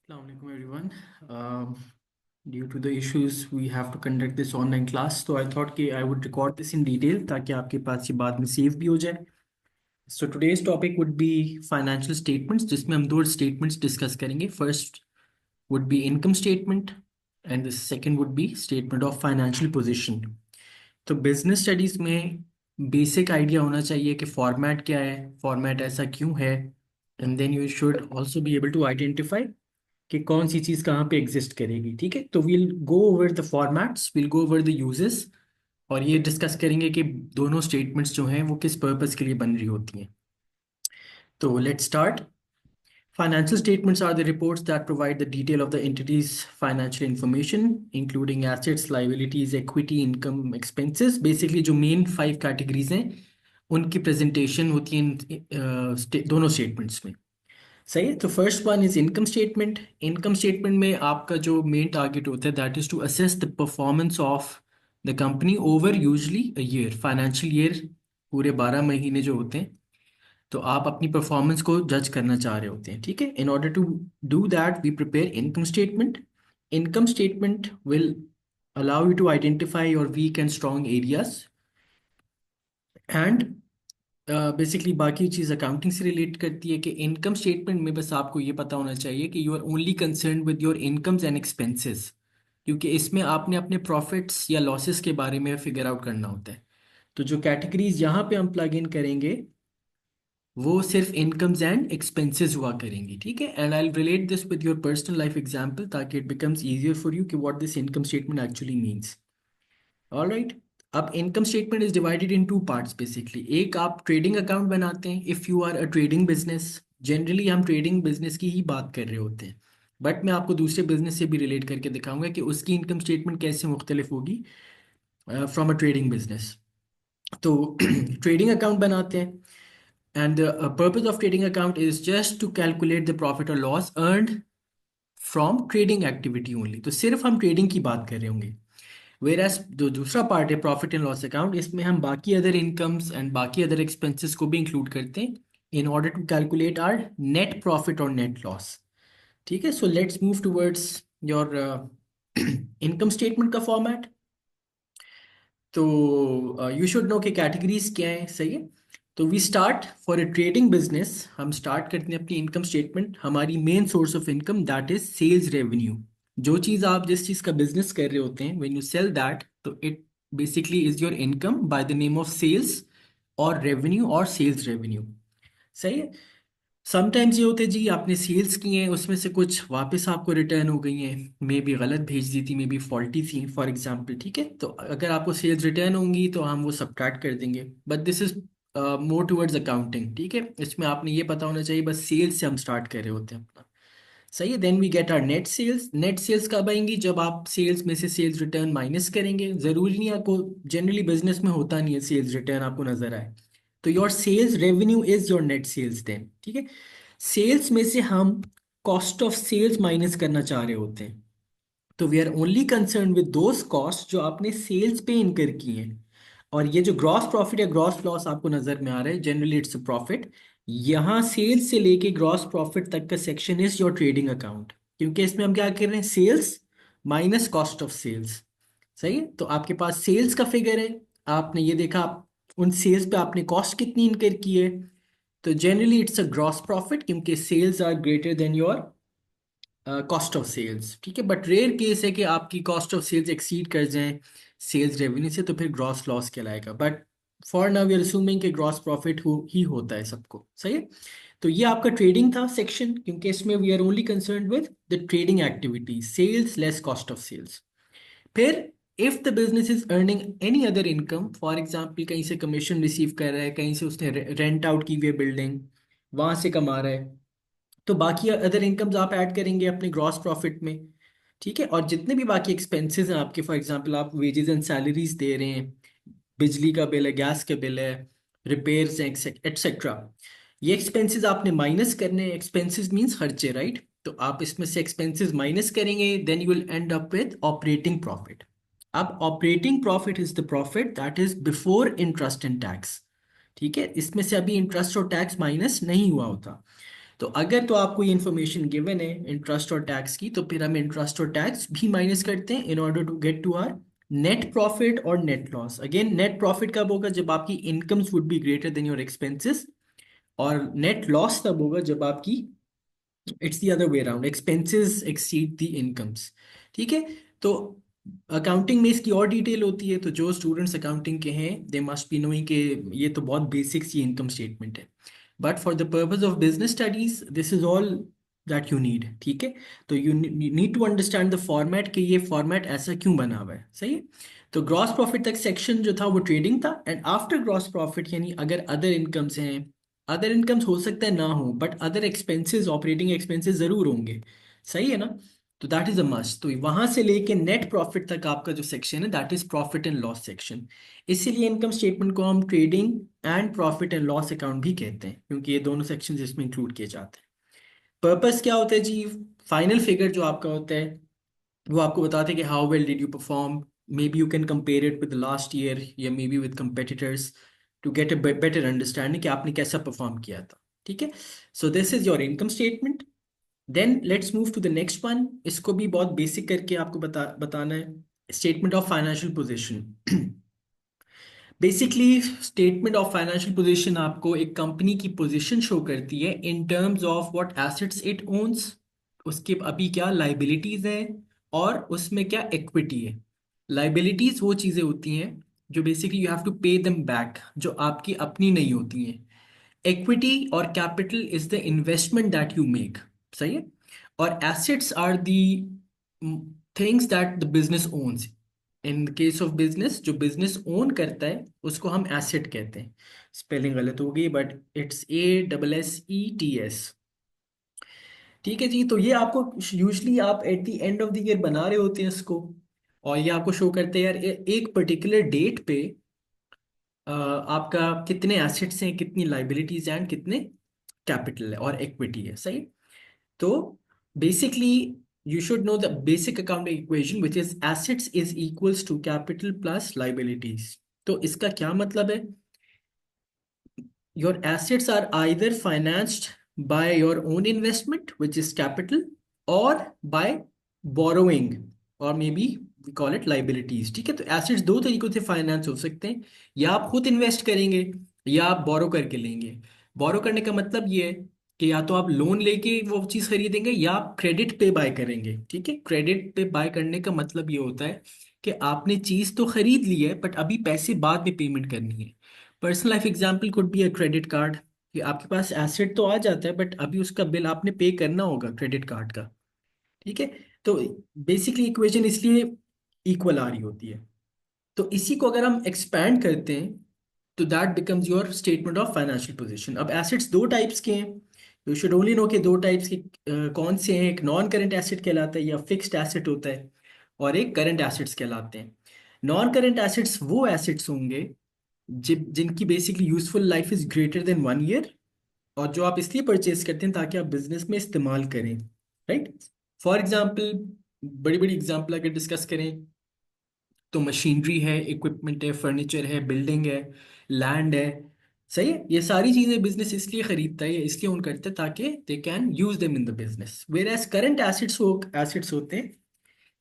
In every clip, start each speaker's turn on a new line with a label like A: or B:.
A: Assalamualaikum everyone. Due to the issues, we have to conduct this online class. So I thought कि I would record this in detail ताकि आपके पास ये बाद में save भी हो जाए. So today's topic would be financial statements, जिसमें हम दो statements discuss करेंगे. First would be income statement and the second would be statement of financial position. तो business studies में basic idea होना चाहिए कि format क्या है, format ऐसा क्यों है, and then you should also be able to identify कि कौन सी चीज़ कहाँ पे एग्जिस्ट करेगी. ठीक है, तो we'll go over the formats, we'll go over the uses और ये डिस्कस करेंगे कि दोनों स्टेटमेंट्स जो हैं वो किस पर्पस के लिए बन रही होती हैं. तो let's start. Financial statements are the reports that provide the detail of the entity's financial information, including assets, liabilities, equity, income, expenses. Basically, जो main 5 categories हैं, उनकी presentation होती है दोनों statements में. सही है. तो first one is income statement. Income statement में आपका जो मेन टारगेट होता है that is to assess the performance of the company over usually a year, financial year, पूरे 12 महीने जो होते हैं. तो आप अपनी परफॉर्मेंस को जज करना चाह रहे होते हैं. ठीक है. In order to do that we prepare income statement. Income statement will allow you to identify your weak and strong areas and basically बाकी चीज़ अकाउंटिंग से रिलेट करती है कि इनकम स्टेटमेंट में बस आपको ये पता होना चाहिए कि you are only concern with your incomes and expenses, क्योंकि इसमें आपने अपने प्रॉफिट्स या लॉसेस के बारे में फिगर आउट करना होता है. तो जो कैटेगरीज यहाँ पे हम प्लग इन करेंगे वो सिर्फ इनकम्स एंड एक्सपेंसेस हुआ करेंगी. ठीक है. And I relate this with your personal life example ताकि it becomes easier for you कि what this income statement actually means. All right. अब income statement is divided in two parts basically. एक आप trading account बनाते हैं if you are a trading business. Generally हम trading business की ही बात कर रहे होते हैं, बट मैं आपको दूसरे बिजनेस से भी रिलेट करके दिखाऊंगा कि उसकी इनकम स्टेटमेंट कैसे मुख्तलिफ होगी फ्रॉम अ ट्रेडिंग बिजनेस. तो ट्रेडिंग अकाउंट बनाते हैं and the purpose of trading account is just to calculate the profit और loss earned from trading activity only. तो सिर्फ हम ट्रेडिंग की बात कर रहे होंगे. वेर एज जो दूसरा पार्ट है प्रॉफिट एंड लॉस अकाउंट, इसमें हम बाकी अदर इनकम्स एंड बाकी अदर एक्सपेंसेस को भी इंक्लूड करते हैं in order to calculate our net profit और नेट लॉस. ठीक है. So let's move towards your income statement का फॉर्मेट. तो यू शुड नो कि कैटेगरीज क्या है. सही है. तो we start for a trading business, हम स्टार्ट करते हैं अपनी इनकम स्टेटमेंट. हमारी main source of income that is sales revenue. जो चीज़ आप जिस चीज़ का बिजनेस कर रहे होते हैं व्हेन यू सेल दैट, तो it basically is your income by the name of sales और रेवेन्यू और सेल्स रेवेन्यू. सही है. समटाइम्स ये होते हैं जी आपने सेल्स किए हैं, उसमें से कुछ वापस आपको रिटर्न हो गई हैं, मे बी गलत भेज दी थी, मे बी फॉल्टी थी फॉर एग्जांपल. ठीक है. तो अगर आपको सेल्स रिटर्न होंगी तो हम वो सब्ट्रैक्ट कर देंगे, but this is more towards accounting. ठीक है. इसमें आपने ये पता होना चाहिए बस सेल्स से हम स्टार्ट कर रहे होते हैं अपना. सही है. Then we get our net sales. Net sales कब आएंगी? जब आप सेल्स में से सेल्स रिटर्न माइनस करेंगे. जरूरी नहीं आपको, जनरली बिजनेस में होता नहीं है सेल्स रिटर्न आपको नजर आए. तो your sales revenue is your net sales then. ठीक है. सेल्स में से हम कॉस्ट ऑफ सेल्स माइनस करना चाह रहे होते हैं. तो we are only concern with those cost जो आपने सेल्स पे इनकर की हैं. और ये जो ग्रॉस प्रॉफिट या ग्रॉस लॉस आपको नजर में आ रहा है, जनरली इट्स अ प्रॉफिट. यहाँ सेल्स से लेके ग्रॉस प्रॉफिट तक का section is your trading account, क्योंकि इसमें हम क्या कर रहे हैं? Sales minus cost of sales. सही है. तो आपके पास सेल्स का फिगर है, आपने ये देखा आप उन सेल्स पे आपने कॉस्ट कितनी इनकर की है. तो generally it's a gross profit क्योंकि sales are greater than your cost of sales. ठीक है. बट रेयर केस है कि आपकी कॉस्ट ऑफ सेल्स एक्सीड कर जाए सेल्स रेवेन्यू से, तो फिर ग्रॉस लॉस कहलाएगा. But for now we are assuming कि ग्रॉस प्रॉफिट ही होता है सबको. सही है. तो ये आपका ट्रेडिंग था सेक्शन, क्योंकि इसमें we are only concern with the trading activity, sales less cost of sales. फिर if the business is earning any other income, for example कहीं से कमीशन रिसीव कर रहा है, कहीं से उसने रेंट आउट की हुई है बिल्डिंग, वहां से कमा रहा है, तो बाकी अदर इनकम्स आप ऐड करेंगे अपने ग्रॉस प्रॉफिट में. ठीक है. और जितने भी बाकी एक्सपेंसेस हैं आपके, फॉर एग्जांपल आप वेजेस एंड सैलरीज दे रहे हैं, बिजली का बिल है, गैस का बिल है, रिपेयर्स हैं, एटसेट्रा, ये एक्सपेंसेस आपने माइनस करने हैं. एक्सपेंसेस मींस खर्चे, राइट. तो आप इसमें से एक्सपेंसेस माइनस करेंगे, then you will end up with operating profit. अब operating profit is the profit that is before interest and tax. ठीक है. इसमें से अभी इंटरेस्ट और टैक्स माइनस नहीं हुआ होता. तो अगर तो आपको ये इन्फॉर्मेशन गिवन है इंटरेस्ट और टैक्स की, तो फिर हम इंटरेस्ट और टैक्स भी माइनस करते हैं in order to get to our net profit और net loss. Again net profit कब होगा? जब आपकी incomes would be greater than your expenses. और नेट लॉस तब होगा जब आपकी, it's the other way around, expenses exceed the incomes. ठीक है। तो अकाउंटिंग में इसकी और डिटेल होती है, तो जो स्टूडेंट्स अकाउंटिंग के हैं दे मस्ट बी नोइंग कि ये तो बहुत बेसिक्स ये इनकम स्टेटमेंट है। But for the purpose of business studies this is all that you need. ठीक है। तो you need to understand the format, कि ये फॉर्मेट ऐसा क्यों बना हुआ है। सही है। तो ग्रॉस प्रॉफिट तक सेक्शन जो था वो ट्रेडिंग था, एंड आफ्टर ग्रॉस प्रॉफिट यानी अगर अदर इनकम्स हैं, अदर इनकम्स हो सकता है ना हो, but other expenses, operating expenses जरूर होंगे। सही है ना? तो दैट इज अ मस्ट। तो वहां से लेके नेट प्रॉफिट तक आपका जो सेक्शन है that is profit and loss section. इसीलिए इनकम स्टेटमेंट को हम trading and profit and loss account भी कहते हैं, क्योंकि ये दोनों सेक्शन इसमें इंक्लूड किए जाते हैं। पर्पस क्या होता है जी? फाइनल फिगर जो आपका होता है वो आपको बताते हैं कि how well did you perform. Maybe you can compare it with last year या maybe with competitors to get a better understanding कि आपने कैसा परफॉर्म किया था। ठीक है। So this is your income statement. Then let's move to the next one. इसको भी बहुत बेसिक करके आपको बताना है। Statement of financial position. Basically statement of financial position आपको एक कंपनी की पोजीशन शो करती है in terms of what assets it owns, उसके अभी क्या लाइबिलिटीज है, और उसमें क्या इक्विटी है। लाइबिलिटीज वो चीजें होती हैं जो basically you have to pay them back, जो आपकी अपनी नहीं होती हैं। इक्विटी और capital is the investment that you make. सही है। और assets are the things that the business owns. In case of business, जो बिजनेस ओन करता है उसको हम एसेट कहते हैं। स्पेलिंग गलत हो गई बट इट्स ASSETS। ठीक है जी। तो ये आपको यूजली आप at the end of the year बना रहे होते हैं इसको, और ये आपको शो करते हैं यार एक पर्टिकुलर डेट पे आपका कितने एसेट्स हैं, कितनी लाइबिलिटीज हैं, एंड कितने कैपिटल है और इक्विटी है। सही। तो basically you should know the basic accounting equation which is assets is equals to capital plus liabilities। तो इसका क्या मतलब है? Your assets are either financed by your own investment, which is capital, or by borrowing, or maybe we call it liabilities। ठीक है। तो assets दो तरीकों से फाइनेंस हो सकते हैं, या आप खुद इन्वेस्ट करेंगे या आप बोरो करके लेंगे। बोरो करने का मतलब ये है कि या तो आप लोन लेके वो चीज़ खरीदेंगे या आप क्रेडिट पे बाय करेंगे। ठीक है। क्रेडिट पे बाय करने का मतलब ये होता है कि आपने चीज़ तो खरीद ली है बट अभी पैसे बाद में पेमेंट करनी है। Personal life example could be a credit card, कि आपके पास एसेट तो आ जाता है बट अभी उसका बिल आपने पे करना होगा क्रेडिट कार्ड का। ठीक है। तो बेसिकली इक्वेशन इसलिए इक्वल आ रही होती है। तो इसी को अगर हम एक्सपैंड करते हैं तो that becomes your statement of financial position. अब एसेट्स दो टाइप्स के हैं। यू शुड ओनली नो कि दो टाइप्स के कौन से हैं। एक नॉन करेंट एसेट कहलाता है या फिक्स्ड एसेट होता है, और एक करंट एसेट्स कहलाते हैं। नॉन करेंट एसेट्स वो एसेट्स होंगे जिनकी basically useful life is greater than 1 year, और जो आप इसलिए परचेज करते हैं ताकि आप बिजनेस में इस्तेमाल करें। राइट। फॉर एग्जाम्पल, बड़ी बड़ी एग्जाम्पल अगर डिस्कस करें तो मशीनरी है, इक्विपमेंट है, फर्नीचर है, बिल्डिंग है, लैंड है। सही है। ये सारी चीजें बिजनेस इसलिए खरीदता है या इसलिए ओन करता है ताकि they can use them in the business. Whereas current assets वो एसेट्स होते हैं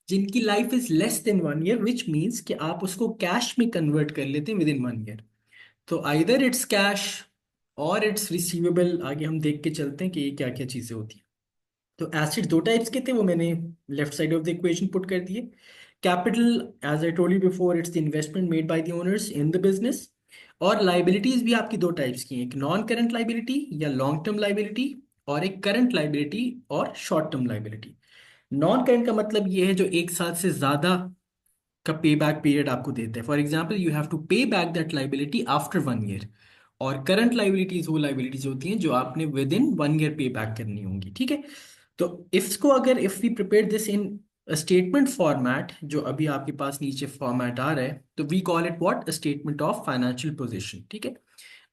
A: जिनकी life is less than 1 year, which means कि आप उसको कैश में कन्वर्ट कर लेते हैं विद इन 1 ईयर। तो आइदर इट्स कैश और इट्स रिसीवेबल। आगे हम देख के चलते हैं कि ये क्या क्या चीजें होती हैं। तो एसिड दो टाइप्स के थे, वो मैंने left side of the equation put कर दिए। Capital, as I told you before, it's the investment made by the owners in the business. और लाइबिलिटीज भी आपकी दो टाइप्स की हैं, एक नॉन करंट लाइबिलिटी या लॉन्ग टर्म लाइबिलिटी, और एक करंट लाइबिलिटी और short term liability. Non current का मतलब ये है जो 1 साल से ज्यादा का पे बैक पीरियड आपको देते हैं। For example you have to pay back that liability after 1 year. और करंट लाइबिलिटीज वो लाइबिलिटीज होती हैं जो आपने within 1 year pay back करनी होंगी। ठीक है। तो इसको अगर if we prepare this in statement format, जो अभी आपके पास नीचे फॉर्मेट आ रहा है, तो we call it what, statement of financial position. ठीक है।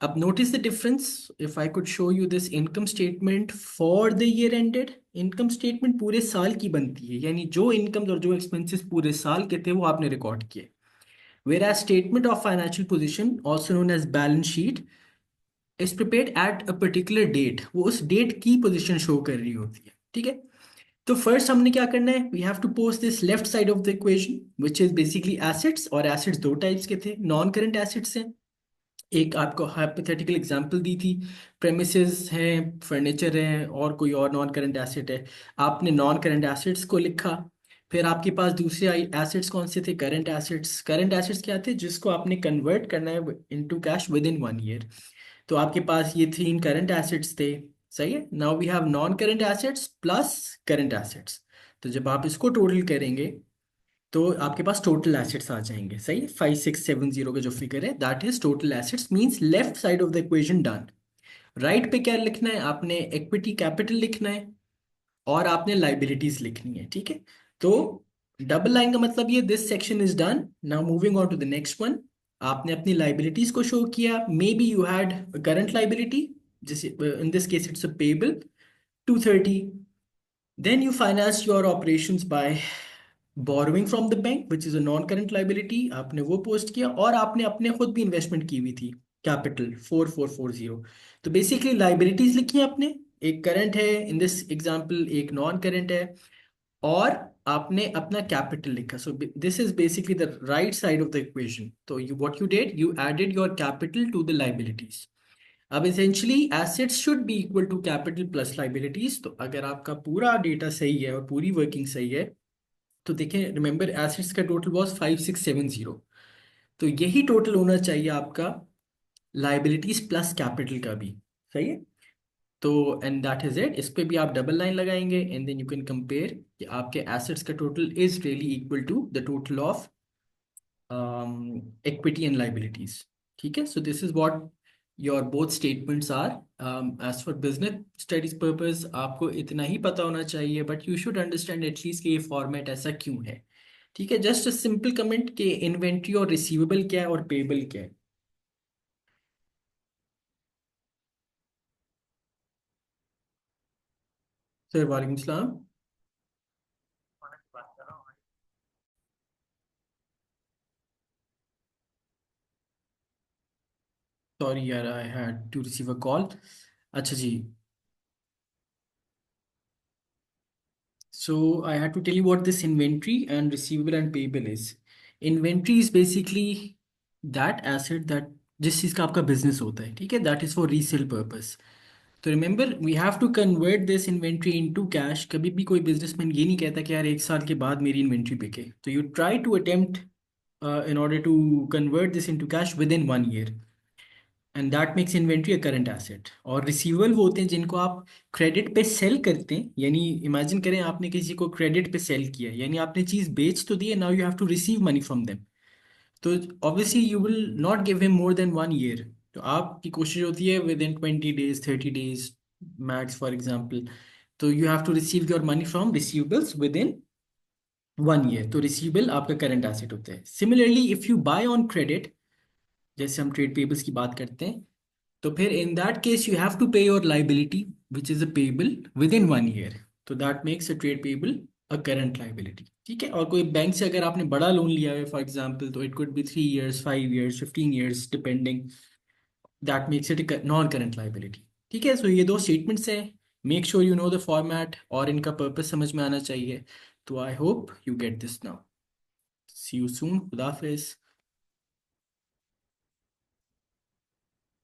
A: अब notice the difference. If I could show you this income statement for the year ended. Income statement पूरे साल की बनती है, यानी जो इनकम और जो एक्सपेंसेस पूरे साल के थे वो आपने रिकॉर्ड किए। Whereas statement of financial position, also known as balance sheet, is prepared at a particular date, वो उस डेट की पोजीशन शो कर रही होती है, ठीक है। तो फर्स्ट हमने क्या करना है, we have to post this left side of the equation which is basically assets, और एसेट्स दो टाइप्स के थे, नॉन करंट एसेट्स हैं, एक आपको हाइपोथेटिकल एग्जांपल दी थी, प्रेमिसेस हैं, फर्नीचर है, और कोई और नॉन करंट एसेट है। आपने नॉन करंट एसेट्स को लिखा। फिर आपके पास दूसरे एसेट्स कौन से थे, करंट एसेट्स। करंट एसेट्स क्या थे, जिसको आपने कन्वर्ट करना है into cash with in 1 year. तो आपके पास ये 3 करंट एसेट्स थे, सही है। Now we have non current assets plus current assets. तो जब आप इसको टोटल करेंगे तो आपके पास टोटल एसेट्स आ जाएंगे, सही है। 5670 का जो फिगर है that is total assets, means left side of the equation done. Right पे क्या लिखना है, आपने इक्विटी कैपिटल लिखना है और आपने लाइबिलिटीज लिखनी है, ठीक है। तो डबल लाइन का मतलब ये, this section is done, now moving on to the next one. आपने अपनी लाइबिलिटीज को शो किया, maybe you had current liability, जैसे in this case it's a payable 230। Then you finance your operations by borrowing from the bank, which is a non-current liability, आपने वो post किया, और आपने अपने खुद भी इन्वेस्टमेंट की हुई थी, कैपिटल 4440। तो बेसिकली लाइबिलिटीज लिखी है आपने, एक करंट है इन दिस एग्जांपल, एक नॉन करंट है, और आपने अपना कैपिटल लिखा। So this is basically the right side of the equation. तो you what you did, you added your capital to the liabilities. अब essentially assets should be equal to capital plus liabilities. तो अगर आपका पूरा data सही है और पूरी वर्किंग सही है, तो देखें, रिमेंबर एसेट्स का टोटल वाज 5670, तो यही टोटल होना चाहिए आपका लाइबिलिटीज प्लस कैपिटल का भी, सही है। तो एंड दैट इज इट, इस पे भी आप डबल लाइन लगाएंगे and then you can compare कि आपके एसेट्स का total is really equal to the total of equity and liabilities, ठीक है। So this is what your both statements are. As for business studies purpose आपको इतना ही पता होना चाहिए, but you should understand at least कि ये format ऐसा क्यों है, ठीक है। जस्ट अ सिंपल कमेंट कि इन्वेंट्री और रिसीवेबल क्या है और पेबल क्या है। सर वालेकुम सलाम। सॉरी यार, I had to receive a call. अच्छा जी, so I had to tell you what this inventory and receivable and payable is. Inventory is basically that asset that जिस चीज़ का आपका बिजनेस होता है, ठीक है, that is for resale purpose. तो remember we have to convert this inventory into cash. कभी भी कोई बिजनेसमैन ये नहीं कहता कि यार 1 साल के बाद मेरी इन्वेंट्री बिके। तो you try to attempt in order to convert this into cash within 1 year, and that makes inventory a current asset. और रिसीवेबल वो होते हैं जिनको आप क्रेडिट पे सेल करते हैं, यानी इमेजिन करें आपने किसी को क्रेडिट पे सेल किया, यानी आपने चीज़ बेच तो दी है, now you have to receive money from them. तो obviously you will not give him more than 1 year. तो आपकी कोशिश होती है within 20 days 30 days max for example. तो you have to receive your money from receivables within 1 year. तो receivable आपका current asset होता है। Similarly if you buy on credit, जैसे हम ट्रेड पेबल्स की बात करते हैं, तो फिर in that case you have to pay your liability which is a payable within 1 year. तो that makes a trade payable a current liability, ठीक है। और कोई बैंक से अगर आपने बड़ा लोन लिया है फॉर एग्जांपल, तो it could be 3 years 5 years 15 years depending, that makes it non current liability, ठीक है। सो ये दो स्टेटमेंट्स हैं, make sure you know the format और इनका पर्पस समझ में आना चाहिए। तो I hope you get this now. See you soon, खुदा हाफिज।